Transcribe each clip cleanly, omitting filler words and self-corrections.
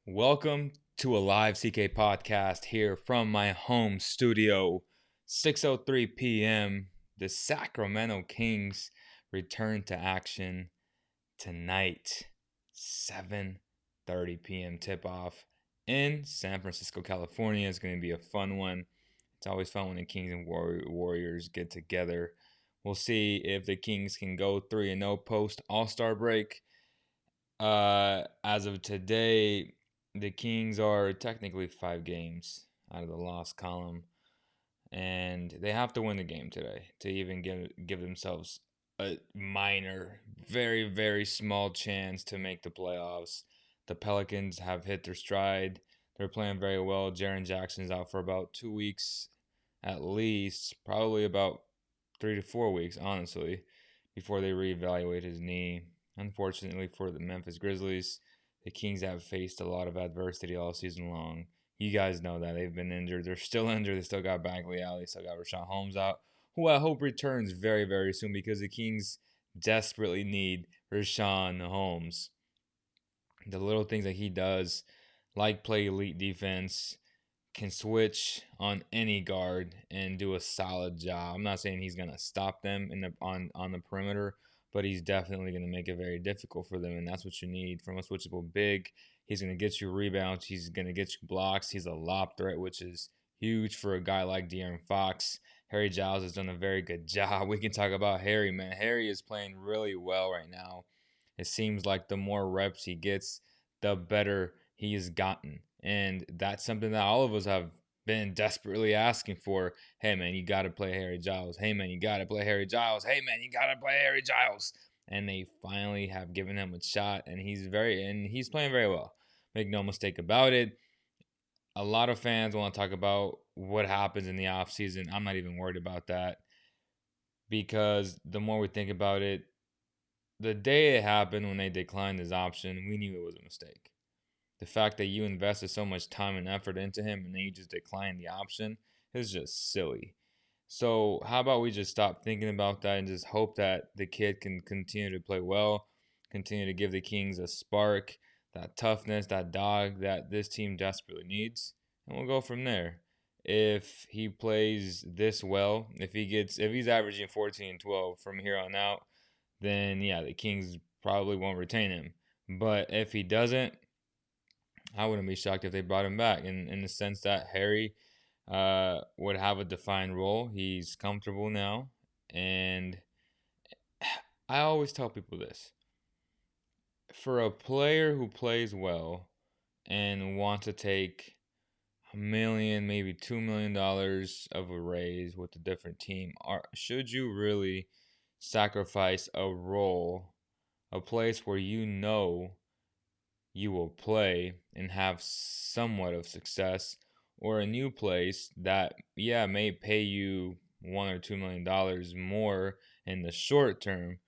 Welcome to a live CK podcast here from my home studio. 6:03 p.m. The Sacramento Kings return to action tonight. 7:30 p.m. tip-off in San Francisco, California. It's going to be a fun one. It's always fun when the Kings and Warriors get together. We'll see if the Kings can go 3-0 post All-Star break. As of today, the Kings are technically 5 games out of the loss column, and they have to win the game today to even give themselves a minor, very, very small chance to make the playoffs. The Pelicans have hit their stride. They're playing very well. Jaren Jackson's out for about 2 weeks at least, probably about 3 to 4 weeks, honestly, before they reevaluate his knee. Unfortunately for the Memphis Grizzlies, the Kings have faced a lot of adversity all season long. You guys know that. They've been injured. They're still injured. They still got Bagley out. They still got Rashawn Holmes out, who I hope returns very, very soon because the Kings desperately need Rashawn Holmes. The little things that he does, like play elite defense, can switch on any guard and do a solid job. I'm not saying he's gonna stop them on the perimeter, but he's definitely gonna make it very difficult for them, and that's what you need from a switchable big. He's gonna get you rebounds. He's gonna get you blocks. He's a lob threat, which is huge for a guy like De'Aaron Fox. Harry Giles has done a very good job. We can talk about Harry, man. Harry is playing really well right now. It seems like the more reps he gets, the better he has gotten. And that's something that all of us have been desperately asking for. Hey, man, you got to play Harry Giles. Hey, man, you got to play Harry Giles. Hey, man, you got to play Harry Giles. And they finally have given him a shot, and he's playing very well. Make no mistake about it. A lot of fans want to talk about what happens in the offseason. I'm not even worried about that because the more we think about it, the day it happened when they declined his option, we knew it was a mistake. The fact that you invested so much time and effort into him and then you just decline the option is just silly. So how about we just stop thinking about that and just hope that the kid can continue to play well, continue to give the Kings a spark, that toughness, that dog that this team desperately needs, and we'll go from there. If he plays this well, if he's averaging 14 and 12 from here on out, then yeah, the Kings probably won't retain him. But if he doesn't, I wouldn't be shocked if they brought him back in the sense that Harry would have a defined role. He's comfortable now. And I always tell people this. For a player who plays well and wants to take $1 million, maybe $2 million of a raise with a different team, should you really sacrifice a role, a place where you know you will play and have somewhat of success, or a new place that may pay you $1 or $2 million more in the short term?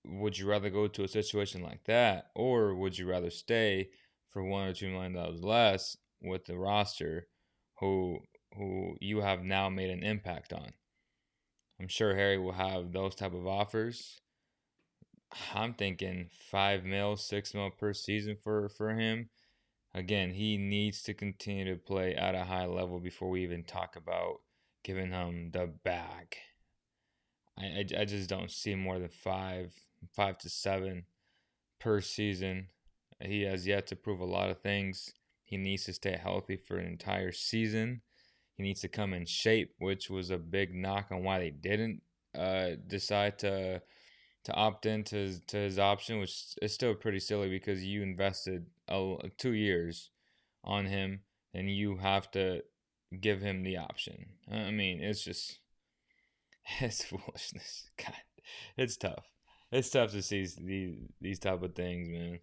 Would you rather go to a situation like that, or would you rather stay for $1 or $2 million less with the roster who you have now made an impact on? I'm sure Harry will have those type of offers. I'm thinking 5 mil, 6 mil per season for him. Again, he needs to continue to play at a high level before we even talk about giving him the bag. I just don't see more than 5 to 7 per season. He has yet to prove a lot of things. He needs to stay healthy for an entire season. He needs to come in shape, which was a big knock on why they didn't decide to opt into his option, which is still pretty silly because you invested 2 years on him and you have to give him the option. I mean, it's foolishness. God, it's tough. It's tough to see these type of things, man.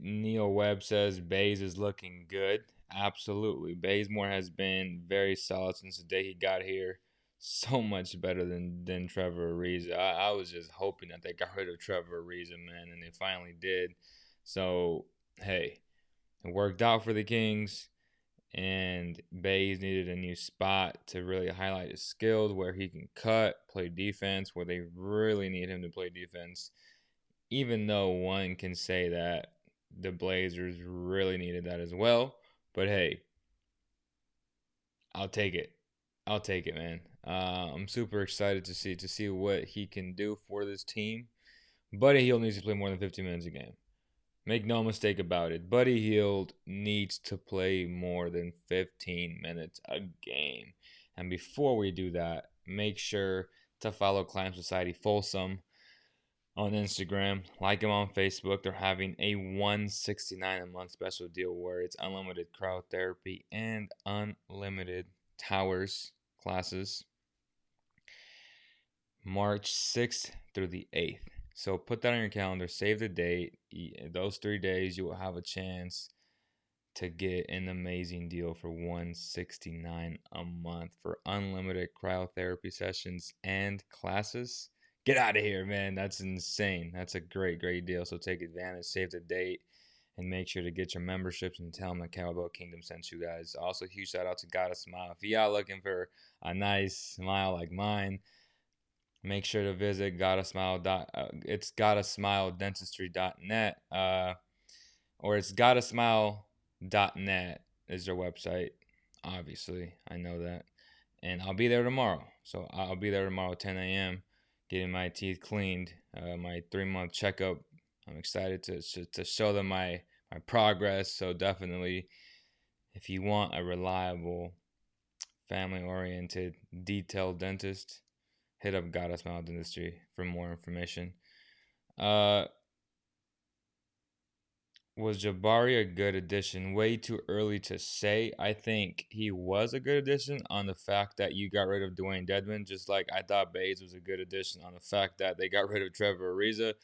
Neil Webb says Bays is looking good. Absolutely. Bazemore has been very solid since the day he got here. So much better than Trevor Ariza. I was just hoping that they got rid of Trevor Ariza, man, and they finally did. So, hey, it worked out for the Kings, and Bays needed a new spot to really highlight his skills where he can cut, play defense, where they really need him to play defense. even though one can say that the Blazers really needed that as well. But hey, I'll take it. I'll take it, man. I'm super excited to see what he can do for this team. Buddy Hield needs to play more than 15 minutes a game. Make no mistake about it. Buddy Hield needs to play more than 15 minutes a game. And before we do that, make sure to follow Climb Society Folsom on Instagram. Like them on Facebook. They're having a $169 a month special deal where it's unlimited crowd therapy and unlimited towers classes. March 6th through the 8th. So put that on your calendar, save the date. Those 3 days you will have a chance to get an amazing deal for $169 a month for unlimited cryotherapy sessions and classes. Get out of here, man. That's insane. That's a great, great deal. So take advantage, save the date, and make sure to get your memberships and tell them the Cowbell Kingdom sent you guys. Also, huge shout out to Gotta Smile. If y'all looking for a nice smile like mine, make sure to visit it's gottasmiledentistry.net, or it's gottasmile.net is their website. Obviously, I know that. And I'll be there tomorrow. So I'll be there tomorrow at 10 a.m. getting my teeth cleaned, my 3-month checkup. I'm excited to show them my progress. So definitely, if you want a reliable, family-oriented, detailed dentist, hit up Gotta Smile Dentistry for more information. Was Jabari a good addition? Way too early to say. I think he was a good addition on the fact that you got rid of Dwayne Dedman, just like I thought Bates was a good addition on the fact that they got rid of Trevor Ariza.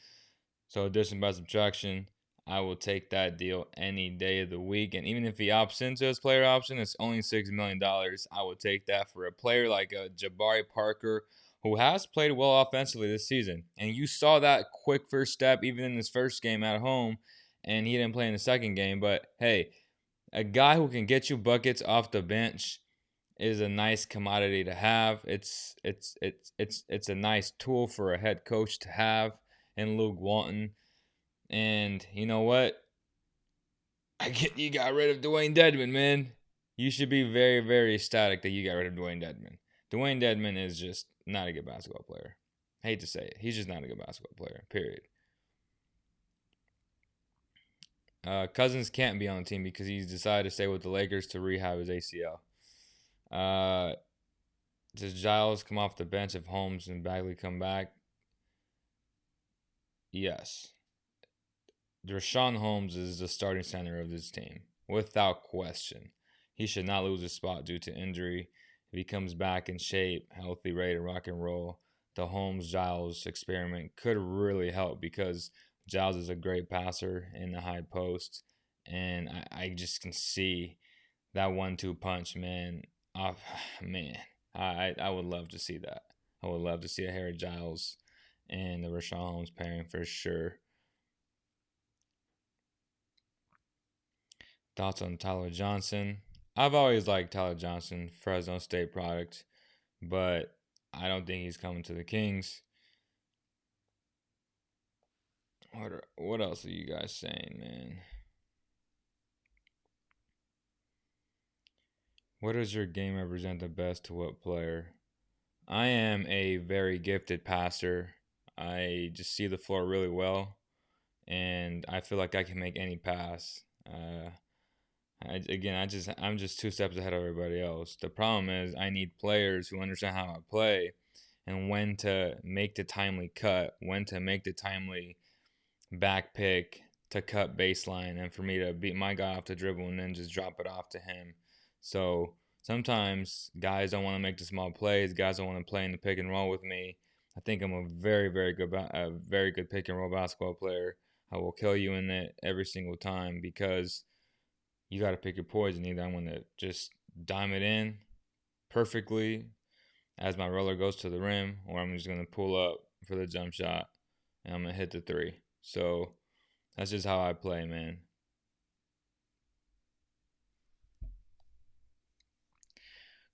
So addition by subtraction, I will take that deal any day of the week. And even if he opts into his player option, it's only $6 million. I would take that for a player like Jabari Parker, who has played well offensively this season. And you saw that quick first step even in his first game at home, and he didn't play in the second game. But hey, a guy who can get you buckets off the bench is a nice commodity to have. It's a nice tool for a head coach to have in Luke Walton. And you know what? You got rid of Dwayne Dedman, man. You should be very, very ecstatic that you got rid of Dwayne Dedman. Dwayne Dedman is just not a good basketball player. I hate to say it. He's just not a good basketball player, period. Cousins can't be on the team because he's decided to stay with the Lakers to rehab his ACL. Does Giles come off the bench if Holmes and Bagley come back? Yes. Rashawn Holmes is the starting center of this team, without question. He should not lose his spot due to injury. If he comes back in shape, healthy, ready to rock and roll, the Holmes-Giles experiment could really help because Giles is a great passer in the high post, and I just can see that 1-2 punch, man. Oh, man, I would love to see that. I would love to see a Harry Giles and the Rashawn Holmes pairing for sure. Thoughts on Tyler Johnson? I've always liked Tyler Johnson, Fresno State product, but I don't think he's coming to the Kings. What else are you guys saying, man? What does your game represent the best to what player? I am a very gifted passer. I just see the floor really well, and I feel like I can make any pass. I'm just 2 steps ahead of everybody else. The problem is I need players who understand how I play and when to make the timely cut, when to make the timely back pick to cut baseline, and for me to beat my guy off the dribble and then just drop it off to him. So sometimes guys don't want to make the small plays. Guys don't want to play in the pick and roll with me. I think I'm a very, very good pick and roll basketball player. I will kill you in it every single time because you got to pick your poison. Either I'm going to just dime it in perfectly as my roller goes to the rim, or I'm just going to pull up for the jump shot and I'm going to hit the three. So that's just how I play, man.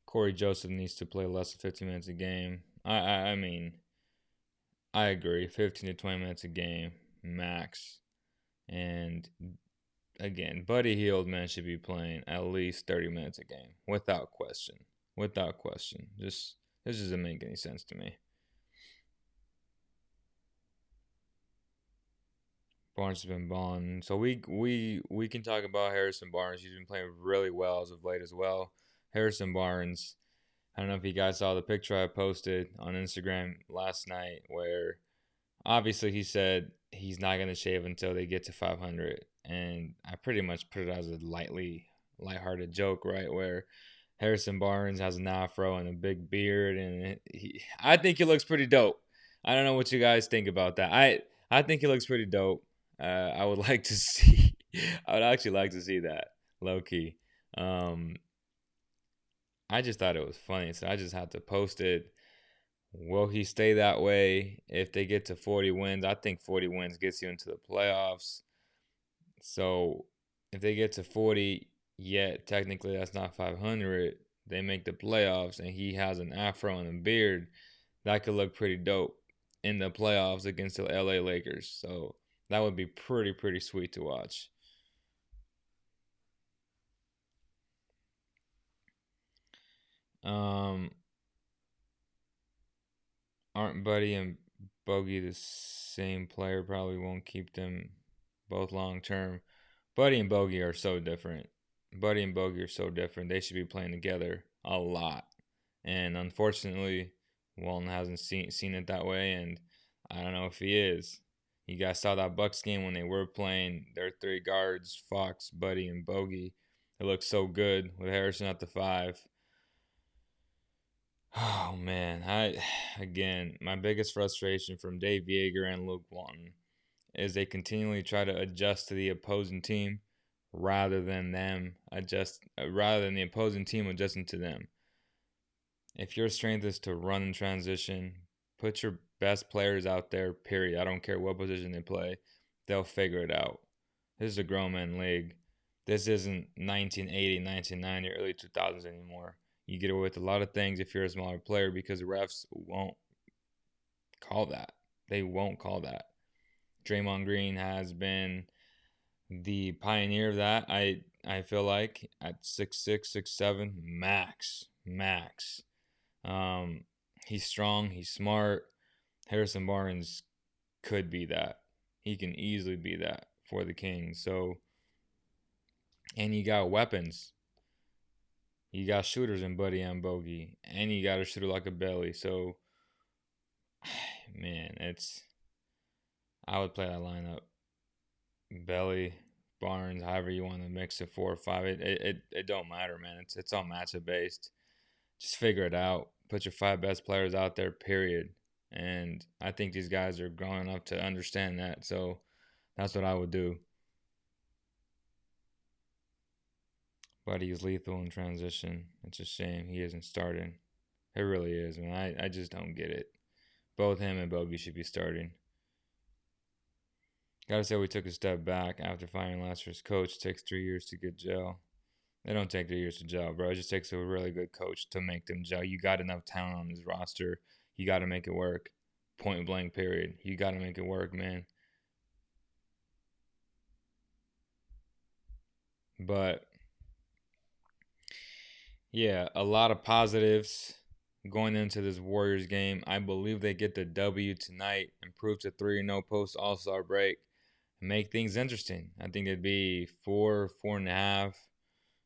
Corey Joseph needs to play less than 15 minutes a game. I mean, I agree. 15 to 20 minutes a game. max. And again, Buddy Hield, man, should be playing at least 30 minutes a game, without question. Without question. Just this doesn't make any sense to me. Barnes has been balling. So we can talk about Harrison Barnes. He's been playing really well as of late as well. Harrison Barnes, I don't know if you guys saw the picture I posted on Instagram last night where obviously he said he's not going to shave until they get to 500. And I pretty much put it as a lighthearted joke, right? Where Harrison Barnes has an afro and a big beard, and I think he looks pretty dope. I don't know what you guys think about that. I think he looks pretty dope. I would like to see. I would actually like to see that low key. Um, I just thought it was funny, so I just had to post it. Will he stay that way if they get to 40 wins? I think 40 wins gets you into the playoffs. So if they get to 40, yet technically that's not 500, they make the playoffs and he has an afro and a beard, that could look pretty dope in the playoffs against the LA Lakers. So that would be pretty sweet to watch. Um, aren't Buddy and Bogey the same player? Probably won't keep them both long term. Buddy and Bogey are so different. Buddy and Bogey are so different. They should be playing together a lot. And unfortunately, Walton hasn't seen it that way, and I don't know if he is. You guys saw that Bucks game when they were playing their three guards, Fox, Buddy, and Bogey. It looked so good with Harrison at the five. Oh man, my biggest frustration from Dave Yeager and Luke Walton is they continually try to adjust to the opposing team rather than the opposing team adjusting to them. If your strength is to run in transition, put your best players out there, period. I don't care what position they play. They'll figure it out. This is a grown man league. This isn't 1980, 1990, early 2000s anymore. You get away with a lot of things if you're a smaller player because the refs won't call that. They won't call that. Draymond Green has been the pioneer of that. I feel like at 6'6", 6'7", max. Um, he's strong. He's smart. Harrison Barnes could be that. He can easily be that for the Kings. So, and you got weapons. You got shooters in Buddy and Bogey, and you got a shooter like a Belly. So, man, I would play that lineup. Belly, Barnes, however you want to mix it, 4 or 5. It don't matter, man. It's all matchup based. Just figure it out. Put your 5 best players out there, period. And I think these guys are growing up to understand that. So that's what I would do. But he's lethal in transition. It's a shame he isn't starting. It really is, man. I just don't get it. Both him and Bogey should be starting. Gotta say, we took a step back after firing last year's coach. It takes 3 years to get gel. They don't take 3 years to gel, bro. It just takes a really good coach to make them gel. You got enough talent on this roster. You got to make it work. Point blank, period. You got to make it work, man. But, yeah, a lot of positives going into this Warriors game. I believe they get the W tonight, improve to 3-0 post All-Star break, and make things interesting. I think it'd be 4.5.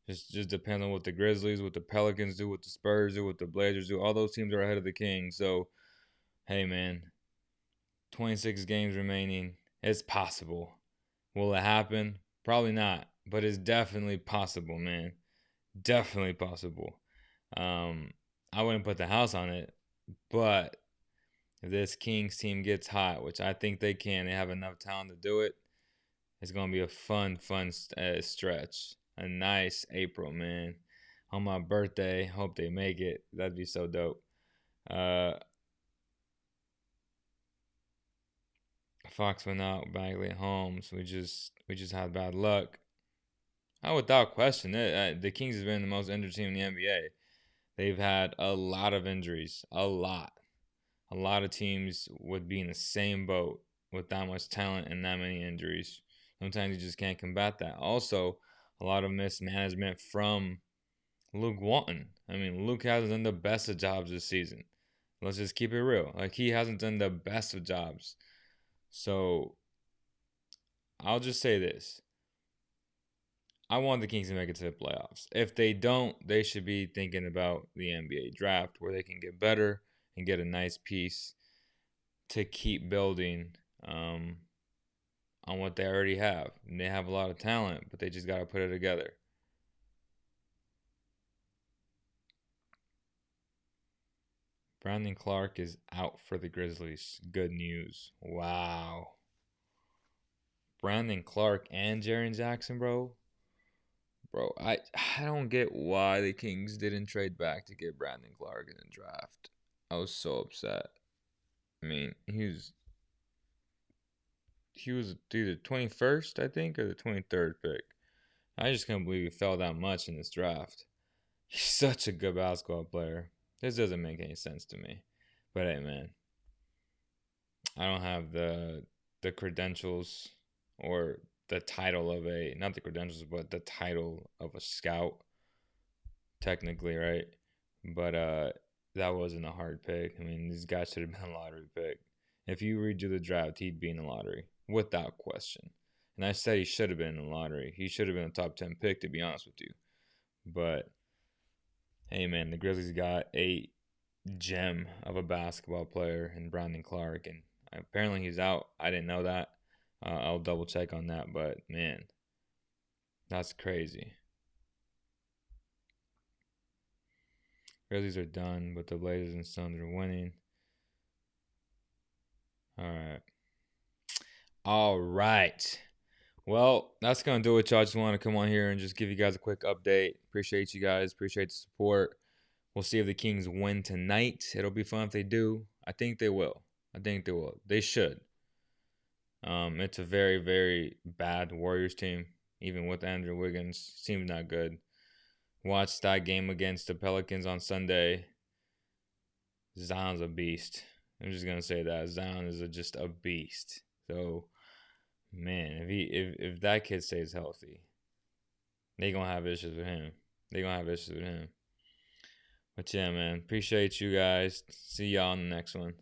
Just depends on what the Grizzlies, what the Pelicans do, what the Spurs do, what the Blazers do. All those teams are ahead of the Kings. So, hey, man, 26 games remaining. It's possible. Will it happen? Probably not. But it's definitely possible, man. Definitely possible. I wouldn't put the house on it. But if this Kings team gets hot, which I think they can, they have enough talent to do it, it's going to be a fun stretch. A nice April, man. On my birthday, hope they make it. That'd be so dope. Fox went out, Bagley at home, so we just had bad luck. Without question, the Kings have been the most injured team in the NBA. They've had a lot of injuries, a lot. A lot of teams would be in the same boat with that much talent and that many injuries. Sometimes you just can't combat that. Also, a lot of mismanagement from Luke Walton. I mean, Luke hasn't done the best of jobs this season. Let's just keep it real. Like, he hasn't done the best of jobs. So I'll just say this. I want the Kings to make it to the playoffs. If they don't, they should be thinking about the NBA draft where they can get better and get a nice piece to keep building on what they already have. And they have a lot of talent, but they just got to put it together. Brandon Clark is out for the Grizzlies. Good news. Wow. Brandon Clark and Jaren Jackson, bro. Bro, I don't get why the Kings didn't trade back to get Brandon Clark in the draft. I was so upset. I mean, he was either 21st, I think, or the 23rd pick. I just can't believe he fell that much in this draft. He's such a good basketball player. This doesn't make any sense to me. But hey, man, I don't have the credentials or the title of a, not the credentials, but the title of a scout, technically, right? But that wasn't a hard pick. I mean, this guy should have been a lottery pick. If you redo the draft, he'd be in the lottery without question. And I said he should have been in the lottery. He should have been a top 10 pick, to be honest with you. But hey, man, the Grizzlies got a gem of a basketball player in Brandon Clark, and apparently he's out. I didn't know that. I'll double check on that, but man, that's crazy. Grizzlies are done, but the Blazers and Suns are winning. All right. All right. Well, that's going to do it, y'all. I just want to come on here and just give you guys a quick update. Appreciate you guys. Appreciate the support. We'll see if the Kings win tonight. It'll be fun if they do. I think they will. I think they will. They should. It's a very, very bad Warriors team. Even with Andrew Wiggins, seems not good. Watched that game against the Pelicans on Sunday. Zion's a beast. I'm just gonna say that Zion is just a beast. So, man, if that kid stays healthy, they gonna have issues with him. They gonna have issues with him. But yeah, man, appreciate you guys. See y'all on the next one.